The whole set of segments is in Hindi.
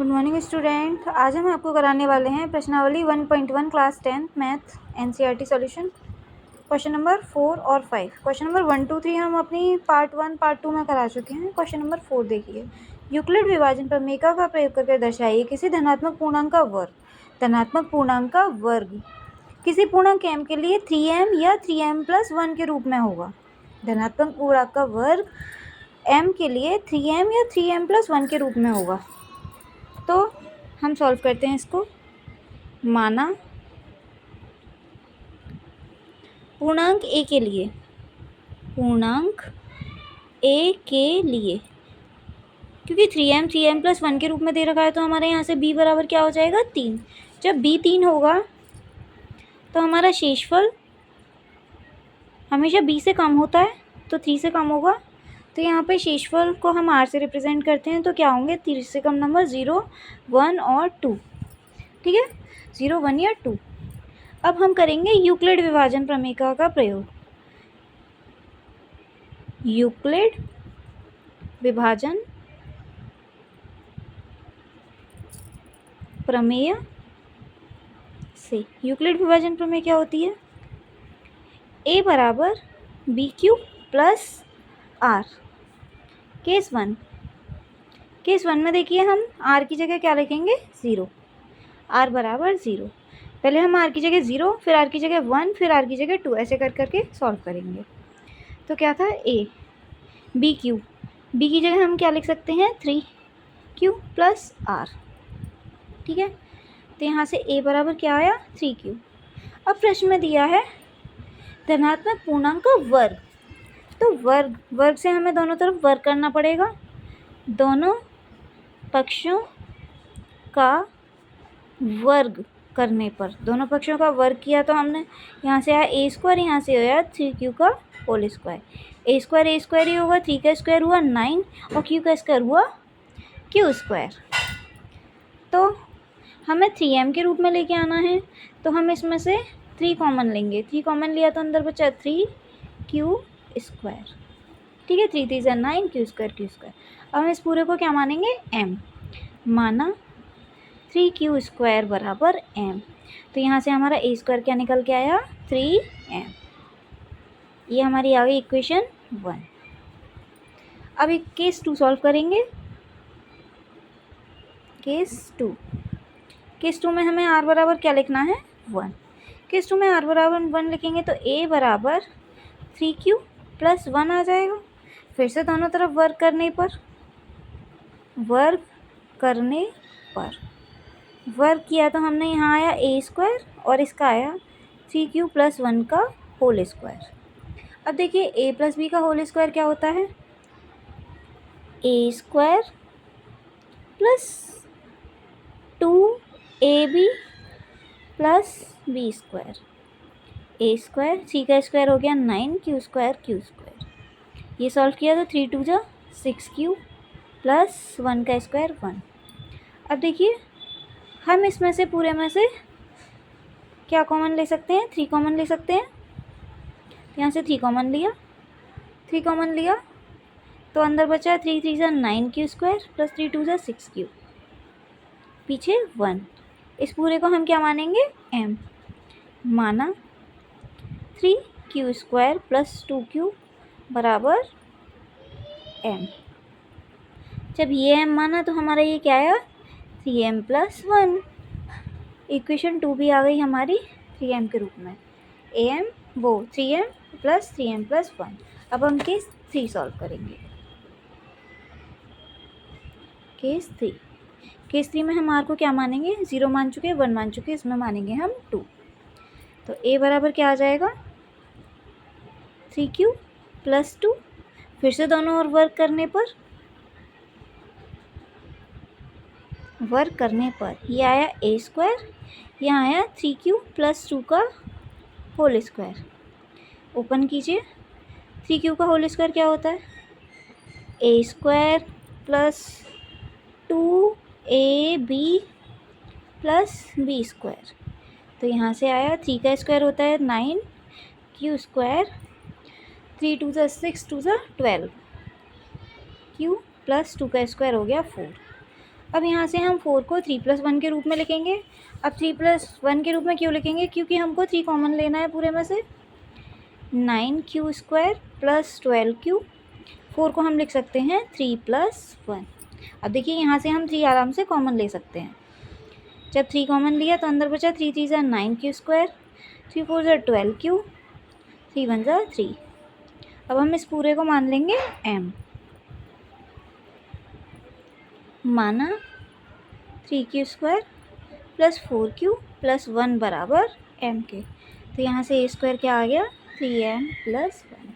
Good morning student. आज हम आपको कराने वाले हैं प्रश्नावली 1.1 class 10 math NCERT solution question number 4 और 5। क्वेश्चन नंबर 1, 2, 3 हम अपनी पार्ट 1 पार्ट 2 में करा चुके हैं। क्वेश्चन नंबर 4 देखिए। यूक्लिड विभाजन प्रमेय का प्रयोग करके दर्शाइए किसी धनात्मक पूर्णांक का वर्ग। धनात्मक पूर्णांक का वर्ग किसी पूर्णांक m के लिए 3m या 3m+1 के रूप में होगा। धनात्मक पूर्णांक का वर्ग m के लिए 3m या 3m+1 के रूप में होगा। तो हम सॉल्व करते हैं इसको। माना पूर्णांक a के लिए क्योंकि 3m+1 के रूप में दे रखा है तो हमारे यहाँ से b बराबर क्या हो जाएगा 3। जब b 3 होगा तो हमारा शेषफल हमेशा b से कम होता है, तो 3 से कम होगा। तो यहाँ पे शेषफल को हम r से रिप्रेजेंट करते हैं, तो क्या होंगे 3 से कम नंबर 0, 1 और 2। ठीक है, 0, 1 या 2। अब हम करेंगे यूक्लिड विभाजन प्रमेय का प्रयोग। यूक्लिड विभाजन प्रमेय से यूक्लिड विभाजन प्रमेय क्या होती है? a बराबर BQ प्लस R। केस 1 में देखिए हम r की जगह क्या लिखेंगे 0। r बराबर 0। पहले हम r की जगह 0, फिर r की जगह 1, फिर r की जगह 2, ऐसे कर करके सॉल्व करेंगे। तो क्या था a BQ, b की जगह हम क्या लिख सकते हैं 3Q प्लस R। ठीक है, तो यहाँ से a बराबर क्या आया 3Q। अब प्रश्न में दिया है धनात्मक पूर्णांक का वर्ग। तो वर्ग से हमें दोनों तरफ वर्ग करना पड़ेगा। दोनों पक्षों का वर्ग करने पर, दोनों पक्षों का वर्ग किया तो हमने यहाँ से आया a², यहाँ से आया 3Q का होल स्क्वायर। a² ही होगा, 3 का स्क्वायर हुआ 9 और q का स्क्वायर हुआ q²। तो हमें 3m के रूप में लेके आना है, तो हम इसमें से 3 कॉमन लेंगे। 3 कॉमन लिया तो अंदर बचा 3q²। ठीक है, 3 3 9, q²। अब हम इस पूरे को क्या मानेंगे m। माना 3q² बराबर m। तो यहाँ से हमारा a² क्या निकल के आया 3m। ये हमारी आ गई इक्वेशन 1। अब एक केस 2 सॉल्व करेंगे। केस 2 में हमें r बराबर क्या लिखना है 1। केस 2 में r बराबर 1 लिखेंगे तो a बराबर 3q प्लस 1 आ जाएगा। फिर से दोनों तरफ वर्ग किया तो हमने यहाँ आया a² और इसका आया 3q प्लस 1 का होल स्क्वायर। अब देखिए a प्लस b का होल स्क्वायर क्या होता है a² plus 2ab plus b²। a², 3 का स्क्वायर हो गया 9, q²। ये सॉल्व किया तो 3 2 6q प्लस 1 का स्क्वायर 1। अब देखिए हम इसमें से पूरे में से क्या कॉमन ले सकते हैं 3 कॉमन ले सकते हैं। यहाँ से 3 कॉमन लिया तो अंदर बचा 3 3 9q² प्लस 3 2 6q, पीछे 1। इस पूरे को हम क्या मानेंगे m। माना 3q² प्लस 2q बराबर m। जब ये m माना तो हमारा ये क्या आया 3m प्लस 1। इक्वेशन 2 भी आ गई हमारी 3m के रूप में। 3m plus 3m plus 1। अब हम केस 3 सॉल्व करेंगे। केस 3 में हम r को क्या मानेंगे 0 मान चुके, 1 मान चुके, इसमें मानेंगे हम 2। तो a बराबर क्या आ जाएगा 3q प्लस 2। फिर से दोनों ओर वर्क करने पर ये आया a², यहाँ आया 3q प्लस 2 का होल स्क्वायर। ओपन कीजिए, 3q का होल स्क्वायर क्या होता है a² plus 2ab plus b²। तो यहाँ से आया 3 का स्क्वायर होता है 9, q², 3 2 6 2 12, q प्लस 2 का स्क्वायर हो गया 4। अब यहाँ से हम 4 को 3+1 के रूप में लिखेंगे। अब 3+1 के रूप में क्यों लिखेंगे? क्योंकि हमको 3 कॉमन लेना है पूरे में से। 9q² + 12q। 4 को हम लिख सकते हैं 3+1। अब देखिए यहाँ से हम 3 आराम से कॉमन ले सकते हैं। जब 3 कॉमन लिया तो अंदर बचा 3 3 = 9q², 3 4 = 12q, 3 1 = 3। अब हम इस पूरे को मान लेंगे m। माना 3q² + 4q + 1 बराबर m के। तो यहाँ से a² क्या आ गया? 3m + 1।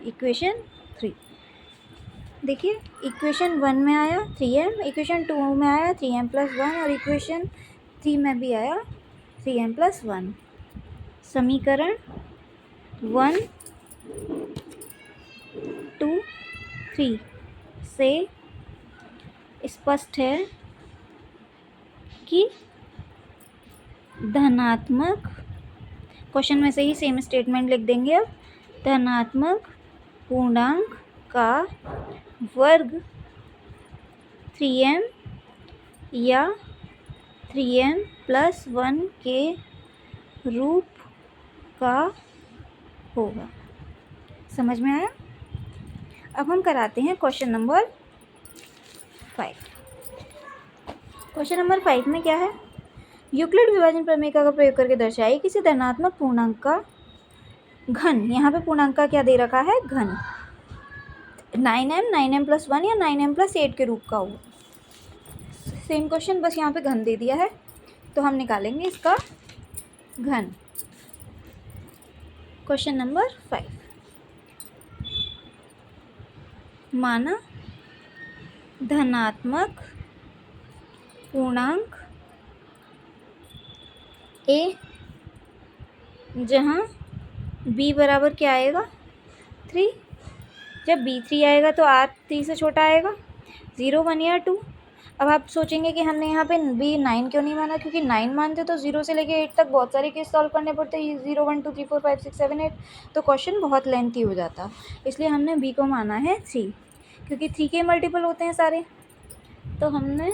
इक्वेशन 3। देखिए इक्वेशन 1 में आया 3m, इक्वेशन 2 में आया 3m + 1 और इक्वेशन 3 में भी आया 3m + 1। समीकरण 1 2 3 से स्पष्ट है कि धनात्मक, क्वेश्चन में से ही सेम स्टेटमेंट लिख देंगे। अब धनात्मक पूर्णांक का वर्ग 3m या 3m + 1 के रूप का होगा। समझ में आया? अब हम कराते हैं क्वेश्चन नंबर 5। क्वेश्चन नंबर 5 में क्या है? यूक्लिड विभाजन प्रमेय का प्रयोग करके दर्शाइए किसी धनात्मक पूर्णांक का घन। यहाँ पे पूर्णांक का क्या दे रखा है? घन। 9m 9m + 1 या 9m + 8 के रूप का हो। सेम क्वेश्चन, बस यहाँ पे घन दे दिया है तो हम निकालेंगे इसका घन। Question number 5। माना धनात्मक पूर्णांक a, जहाँ b बराबर क्या आएगा? 3। जब b 3 आएगा तो r 3 से छोटा आएगा, 0 1 या 2। अब आप सोचेंगे कि हमने यहाँ पे b 9 क्यों नहीं माना? क्योंकि 9 मानते तो 0 से लेके 8 तक बहुत सारे केस सॉल्व करने पड़ते, 0 1 2 3 4 5 6 7 8, तो क्वेश्चन बहुत लेंथी हो जाता। इसलिए हमने b को माना है 3, क्योंकि 3 के मल्टीपल होते हैं सारे। तो हमने,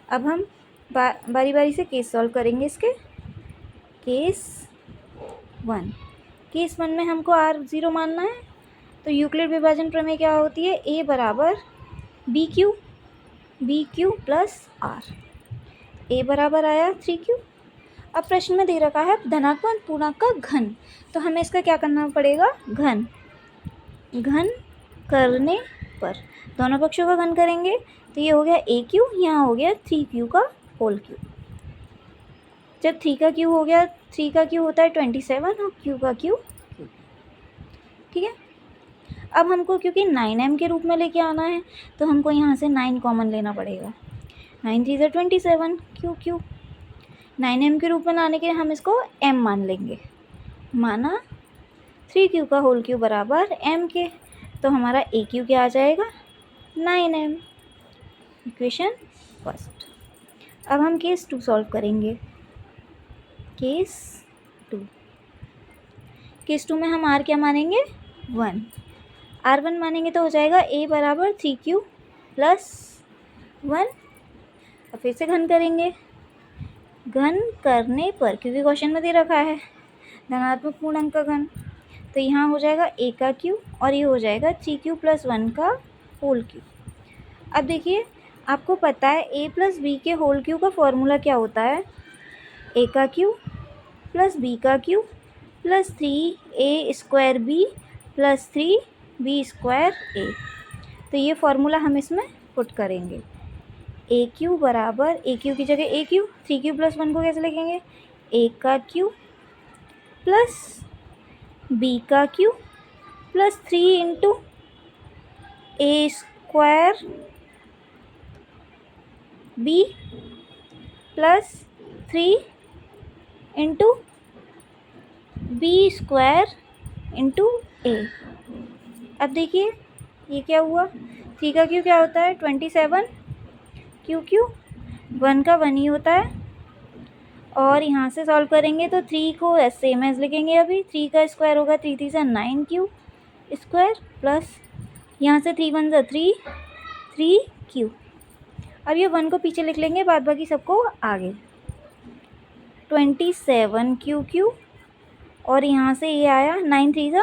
अब हम बारी बारी से केस सॉल्व करेंगे इसके। केस 1, केस 1 में हमको r0 मानना है। तो यूक्लिड विभाजन प्रमेय क्या होती है? a बराबर bq + r। a बराबर आया 3q। अब प्रश्न में दे रखा है धनात्मक पूर्णांक का घन, तो हमें इसका क्या करना पड़ेगा? घन। घन करने पर दोनों पक्षों का घन करेंगे तो ये हो गया aq, यहाँ हो गया 3q का होल क्यूब। जब 3 का क्यूब हो गया, 3 का क्यूब होता है 27 और q का क्यूब। ठीक है। अब हमको क्योंकि 9m के रूप में लेके आना है तो हमको यहाँ से 9 कॉमन लेना पड़ेगा। 9 3 = 27, क्यू 9m के रूप में लाने के लिए हम इसको m मान लेंगे। माना 3q का होल क्यूब बराबर m के, तो हमारा aq क्या आ जाएगा? 9m। इक्वेशन 1। अब हम केस 2 सॉल्व करेंगे। केस 2, केस 2 में हम r क्या मानेंगे? 1। r1 मानेंगे तो हो जाएगा a बराबर 3q + 1। अब फिर से घन करेंगे। घन करने पर, क्योंकि क्वेश्चन में दे रखा है धनात्मक पूर्णांक का घन, तो यहाँ हो जाएगा a का क्यूब और ये हो जाएगा 3q + 1 का होल क्यूब। अब देखिए आपको पता है a + b के होल क्यूब का फॉर्मूला क्या होता है? a का क्यूब + b का cube + 3a² b + 3b² a। तो ये फॉर्मूला हम इसमें पुट करेंगे। aq बराबर, aq की जगह aq, 3q + 1 को कैसे लिखेंगे? a का क्यूब + b का cube + 3 × a² b + 3 × b² × a। अब देखिए ये क्या हुआ? 3 का क्यूब क्या होता है? 27, क्यों 1 का 1 ही होता है। और यहाँ से सॉल्व करेंगे तो 3 को सेम एज लिखेंगे। अभी 3 का स्क्वायर होगा 3 3 = 9q² प्लस यहाँ से 3 1 = 3, 3 क्यू। अब ये 1 को पीछे लिख लेंगे, बाद बाकी सबको आगे। 27 क्यू क्यू, और यहाँ से ये आया 9 3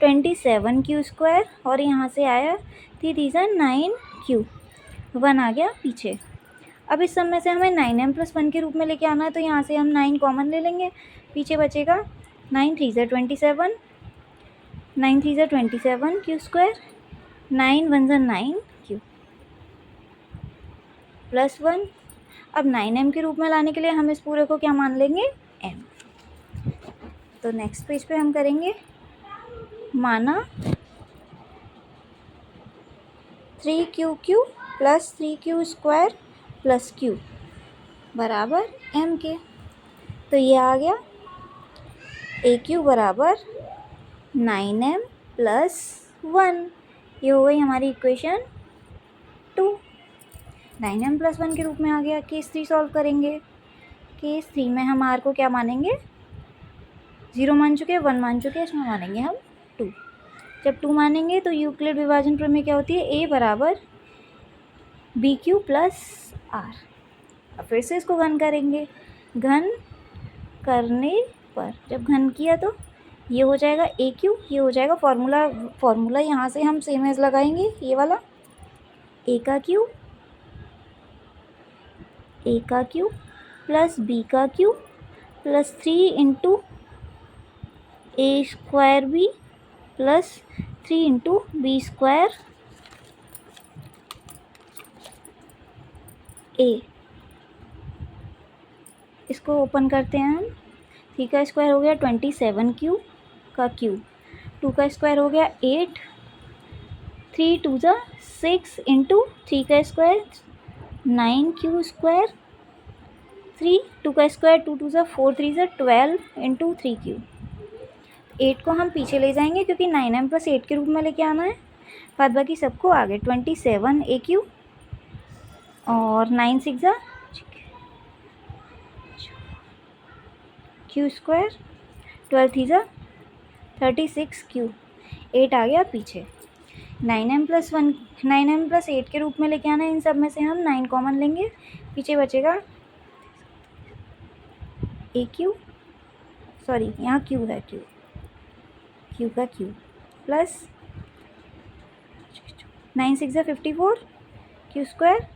27 क्यू स्क्वायर, और यहाँ से आया 3 3 9 क्यू। 1 आ गया पीछे। अब इस सब में से हमें 9m + 1 के रूप में लेके आना है, तो यहाँ से हम 9 कॉमन ले लेंगे, पीछे बचेगा 9 3 27, 9 3 27 क्यू स्क्वायर, 9 1 9 क्यू प्लस 1। अब 9m के रूप में लाने के लिए हम इस पूरे को क्या मान लेंगे, m। तो नेक्स्ट पेज पे हम करेंगे, माना 3q³ + 3q² + q बराबर m के। तो ये आ गया AQ बराबर 9m + 1। ये हो गई हमारी इक्वेशन 2। 9m + 1 के रूप में आ गया। केस 3 सॉल्व करेंगे। केस 3 में हम r को क्या मानेंगे, 0 मान चुके, 1 मान चुके, इसमें मानेंगे हम 2। जब 2 मानेंगे तो यूक्लिड विभाजन प्रमेय क्या होती है, a बराबर BQ + R। अब फिर से इसको घन करेंगे। घन करने पर जब घन किया तो ये हो जाएगा AQ, ये हो जाएगा फॉर्मूला यहाँ से हम सेम एज लगाएंगे, ये वाला A का क्यू प्लस B का Q plus 3 × A² plus 3 × B² A। इसको ओपन करते हैं हम। 3 का स्क्वायर हो गया 27 क्यू का क्यूब, 2 का स्क्वायर हो गया 8, 3 2 6 × 3 का स्क्वायर 9 क्यू स्क्वायर, 3 2 का स्क्वायर 2 2 4 3 12 × 3 क्यू। 8 को हम पीछे ले जाएंगे क्योंकि 9m + 8 के रूप में लेके आना है, बाद बाकी सबको आगे। 27 AQ और 9 6 क्यू स्क्वायर, 12 3 36 क्यू। 8 आ गया पीछे। 9m + 8 के रूप में लेके आना है, इन सब में से हम 9 कॉमन लेंगे, पीछे बचेगा AQ, सॉरी यहाँ क्यू है, क्यू का Q plus 9 6 54 Q square,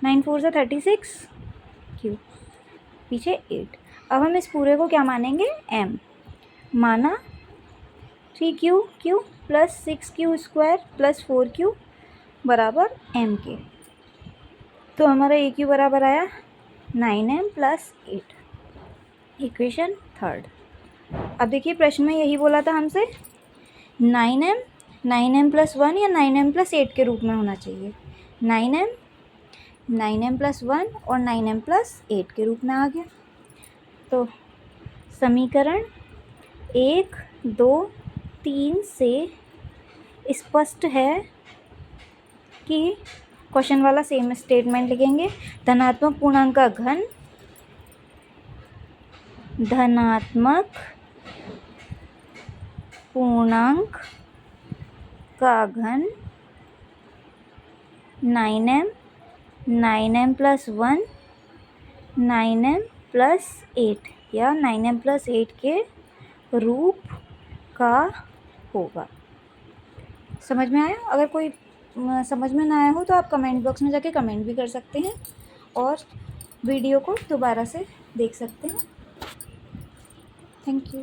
9 4 36 Q, पीछे 8। अब हम इस पूरे को क्या मानेंगे, m। माना 3q³ + 6q² + 4q बराबर m के। तो हमारा AQ बराबर आया 9m + 8, इक्वेशन 3। अब देखिए प्रश्न में यही बोला था हमसे, 9m + 1 या 9m + 8 के रूप में होना चाहिए। 9m + 1 और 9m + 8 के रूप में आ गया। तो समीकरण 1 2 3 से स्पष्ट है कि क्वेश्चन वाला सेम स्टेटमेंट लिखेंगे, धनात्मक पूर्णांक का घन 9m + 1 9m + 8 या 9m + 8 के रूप का होगा। समझ में आया? अगर कोई समझ में ना आया हो तो आप कमेंट बॉक्स में जाके कमेंट भी कर सकते हैं और वीडियो को दोबारा से देख सकते हैं। Thank you.